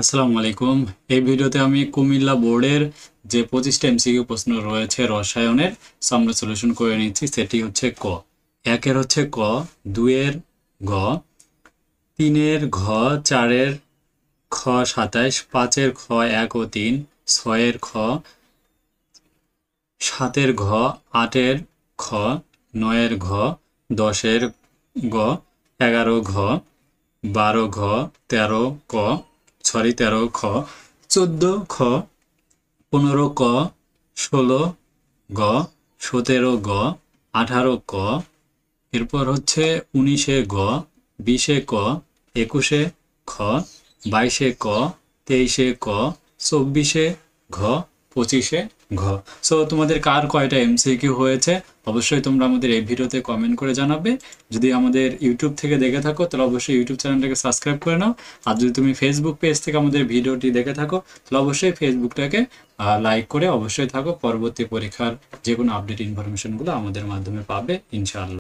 আসসালামু আলাইকুম। এই ভিডিওতে আমি কুমিল্লা বোর্ডের যে 25টা এমসিকিউ প্রশ্ন রয়েছে রসায়নের আমরা সলিউশন করে নিচ্ছি। সেটি হচ্ছে ক, একের হচ্ছে ক, দুইয়ের গ, তিনের ঘ, চারের খ 27, পাঁচের খ 1 ও 3, ছয়ের খ, সাতের ঘ, আটের খ, নয়ের ঘ, দশের গ, 11 ঘ, 12 ঘ, 13 খ, 14 খ, 15 ক, 16 গ, 17 গ, 18 ক, এরপর হচ্ছে 19-এ গ, 20-এ ক, 21-এ খ, 22-এ ক, 23-এ ক, 24-এ ঘ, 25-এ ঘ। সো তোমাদের কার কয়টা এমসিকিউ হয়েছে অবশ্যই তোমরা আমাদের এই ভিডিওতে কমেন্ট করে জানাবে। যদি আমাদের ইউটিউব থেকে দেখে থাকো তাহলে অবশ্যই ইউটিউব চ্যানেলটাকে সাবস্ক্রাইব করে নাও। আর যদি তুমি ফেসবুক পেজ থেকে আমাদের ভিডিওটি দেখে থাকো তাহলে অবশ্যই ফেসবুকটাকে লাইক করে অবশ্যই থাকো। পরবর্তী পরীক্ষার যে কোনো আপডেট ইনফরমেশনগুলো আমাদের মাধ্যমে পাবে ইনশাআল্লাহ।